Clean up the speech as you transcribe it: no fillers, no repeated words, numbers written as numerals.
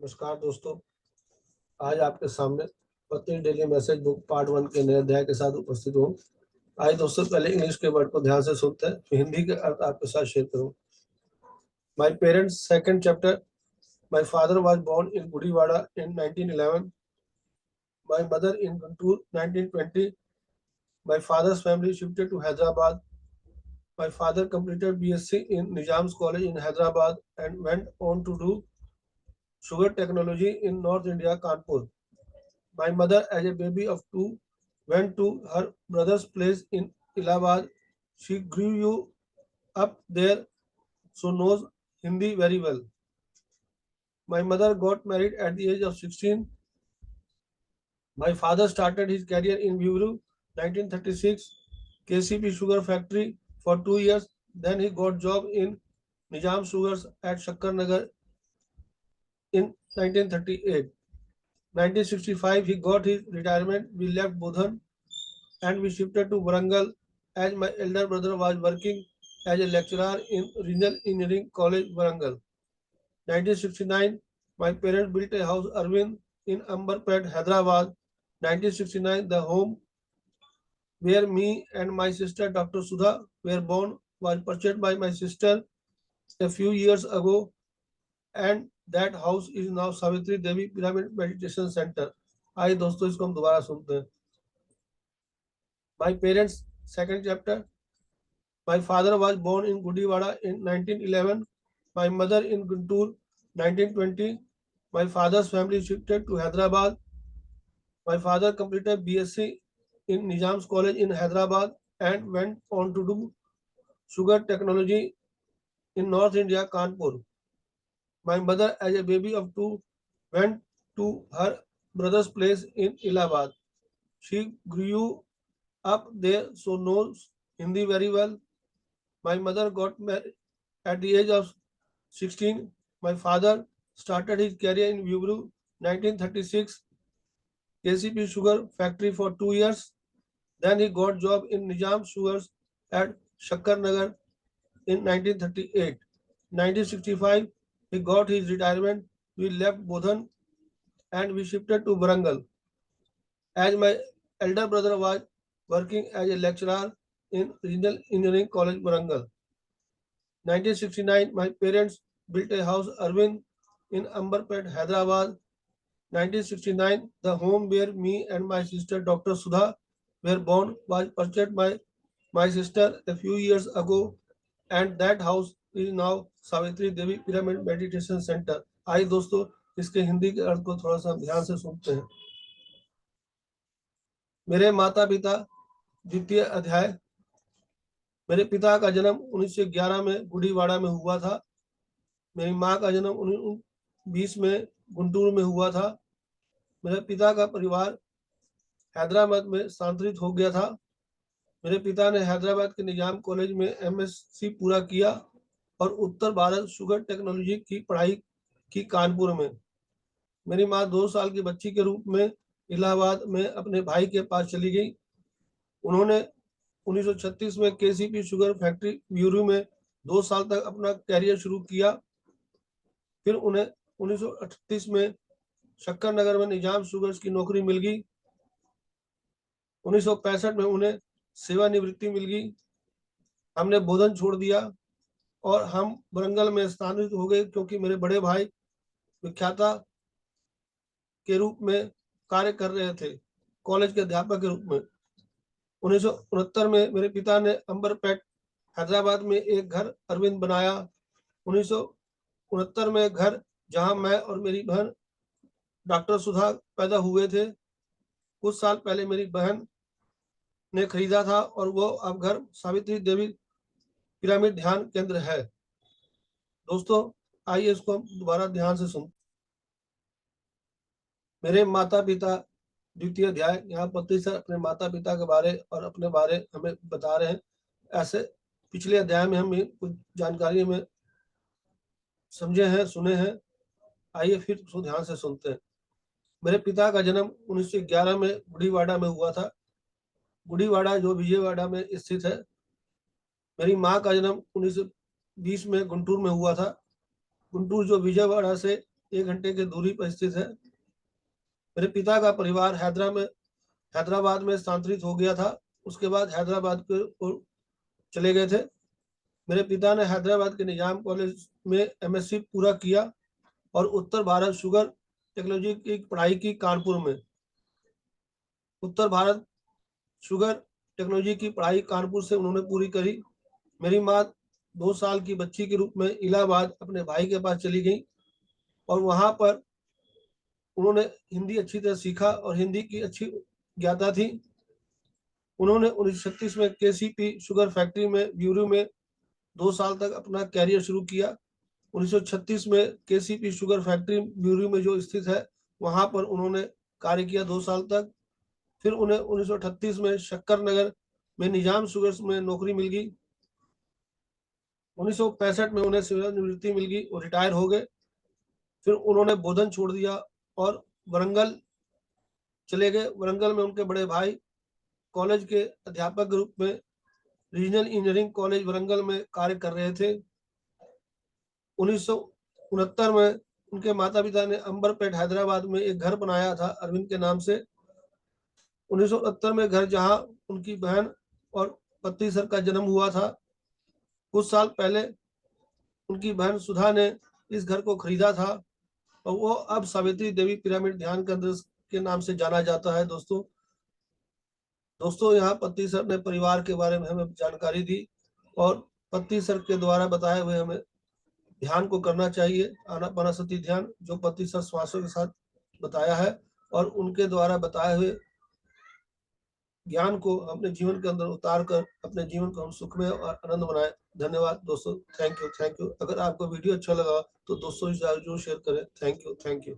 नमस्कार दोस्तों, आज आपके सामने पत्री डेली मैसेज बुक पार्ट 1 के नए अध्याय के साथ उपस्थित हूँ। आइए दोस्तों, पहले इंग्लिश के वर्ड को ध्यान से सुनते हैं, फिर हिंदी के अर्थ आपके साथ शेयर करूँ। My parents second chapter. My father was born in Gudivada in 1911, my mother in Guntur 1920. My father's family shifted to Hyderabad. My father completed BSc in Nizam's College in Hyderabad and went on to do sugar technology in North India, Kanpur. My mother, as a baby of 2, went to her brother's place in Allahabad. She grew up there, so knows Hindi very well. My mother got married at the age of 16. My father started his career in Vivuru, 1936, KCP Sugar Factory for 2 years. Then he got job in Nizam Sugars at Shakkarnagar in 1938. 1965, he got his retirement. We left Bodhan and we shifted to Warangal as my elder brother was working as a lecturer in Regional Engineering College, Warangal. 1969, my parents built a house, Arvind, in Amberpet, Hyderabad. 1969, the home where me and my sister, Dr. Sudha, were born was purchased by my sister a few years ago, and that house is now Savitri Devi Pyramid Meditation Center. आइए दोस्तों, इसको हम दोबारा सुनते हैं. My parents second chapter. My father was born in Gudiwada in 1911. My mother in Guntur 1920. My father's family shifted to Hyderabad. My father completed BSc in Nizam's College in Hyderabad and went on to do sugar technology in North India, Kanpur. My mother, as a baby of 2, went to her brother's place in Allahabad. She grew up there, so knows Hindi very well. My mother got married at the age of 16. My father started his career in Vivuru, 1936, KCP Sugar Factory for 2 years. Then he got job in Nizam Sugars at Shakkarnagar in 1938. 1965, he got his retirement. We left Bodhan and we shifted to Warangal as my elder brother was working as a lecturer in Regional Engineering College, Warangal. 1969, my parents built a house, Arvind, in Amberpet, Hyderabad. 1969, the home where me and my sister, Dr. Sudha, were born was purchased by my sister a few years ago, and that house is now Savitri Devi Pyramid Meditation Center. आइए दोस्तों, इसके हिंदी के अर्थ को थोड़ा सा ध्यान से सुनते हैं. मेरे माता पिता द्वितीय अध्याय. मेरे पिता का जन्म 1911 में गुड़ीवाड़ा में हुआ था. मेरी माँ का जन्म 1920 में गुंटूर में हुआ था. मेरे पिता का परिवार हैदराबाद में स्थानांतरित हो गया था. मेरे पिता ने हैदराबाद के निजाम कॉलेज में एमएससी पूरा किया और उत्तर भारत शुगर टेक्नोलॉजी की पढ़ाई की कानपुर में. मेरी माँ 2 साल की बच्ची के रूप में इलाहाबाद में अपने भाई के पास चली गई. उन्होंने 1936 में केसीपी शुगर फैक्ट्री ब्यूरो में 2 साल तक अपना कैरियर शुरू किया. फिर उन्हें 1938 में शक्कर में निजाम शुगर्स की नौकरी मिल गई. 1965 में उन्हें सेवानिवृत्ति मिल गई. हमने बोधन छोड़ दिया और हम वरंगल में स्थानांतरित हो गए क्योंकि मेरे बड़े भाई विख्याता के रूप में कार्य कर रहे थे, कॉलेज के अध्यापक के रूप में. 1969 में मेरे पिता ने अंबरपेट हैदराबाद में एक घर अरविंद बनाया. 1969 में घर जहां मैं और मेरी बहन डॉक्टर सुधा पैदा हुए थे. कुछ साल पहले मेरी बहन ने खरीदा था और वो अब घर सावित्री देवी पिरामिड ध्यान केंद्र है. दोस्तों, आइए इसको हम दोबारा ध्यान से सुन. मेरे माता पिता द्वितीय अध्याय. यहाँ पत्री सर अपने माता पिता के बारे और अपने बारे हमें बता रहे हैं. ऐसे पिछले अध्याय में हम कुछ जानकारी में समझे हैं, सुने हैं. आइए फिर उसको ध्यान से सुनते हैं. मेरे पिता का जन्म 1911 में गुड़ीवाड़ा में हुआ था. गुड़ीवाड़ा जो विजयवाड़ा में स्थित है. मेरी माँ का जन्म 1920 में गुंटूर में हुआ था. गुंटूर जो विजयवाड़ा से 1 घंटे की दूरी पर स्थित है। मेरे पिता का परिवार हैदराबाद में स्थानांतरित हो गया था। उसके बाद हैदराबाद को चले गए थे। मेरे पिता ने हैदराबाद के निजाम कॉलेज में एमएससी पूरा किया और उत्तर भारत शुगर टेक्नोलॉजी की पढ़ाई की कानपुर में। उत्तर भारत शुगर टेक्नोलॉजी की पढ़ाई कानपुर से उन्होंने पूरी करी। मेरी माँ 2 साल की बच्ची के रूप में इलाहाबाद अपने भाई के पास चली गई और वहां पर उन्होंने हिंदी अच्छी तरह सीखा और हिंदी की अच्छी ज्ञाता थी। उन्होंने 1936 में केसीपी शुगर फैक्ट्री में ब्यूरू में 2 साल तक अपना कैरियर शुरू किया। 1936 में केसीपी शुगर फैक्ट्री ब्यूरू में जो स्थित है वहां पर उन्होंने कार्य किया 2 साल तक। फिर उन्हें 1938 में शक्कर नगर में निजाम शुगर्स में नौकरी मिल गई। 1965 में उन्हें सेवानिवृत्ति मिल गई और रिटायर हो गए। फिर उन्होंने बोधन छोड़ दिया और वरंगल चले गए। वरंगल में उनके बड़े भाई कॉलेज के अध्यापक के रूप में रीजनल इंजीनियरिंग कॉलेज वरंगल में कार्य कर रहे थे। 1969 में उनके माता पिता ने अंबरपेट हैदराबाद में एक घर बनाया था अरविंद के नाम से। 1969 में घर जहां उनकी बहन और पति सर का जन्म हुआ था। कुछ साल पहले उनकी बहन सुधा ने इस घर को खरीदा था और वो अब सावित्री देवी पिरामिड ध्यान केंद्र के नाम से जाना जाता है। दोस्तों यहाँ पति सर ने परिवार के बारे में हमें जानकारी दी और पति सर के द्वारा बताए हुए हमें ध्यान को करना चाहिए, आनापानसति ध्यान, जो पति सर श्वासों के साथ बताया है और उनके द्वारा बताए हुए ज्ञान को अपने जीवन के अंदर उतार कर अपने जीवन को हम सुखमय और आनंद बनाए। धन्यवाद दोस्तों, थैंक यू। अगर आपको वीडियो अच्छा लगा तो दोस्तों जरूर शेयर करें। Thank you.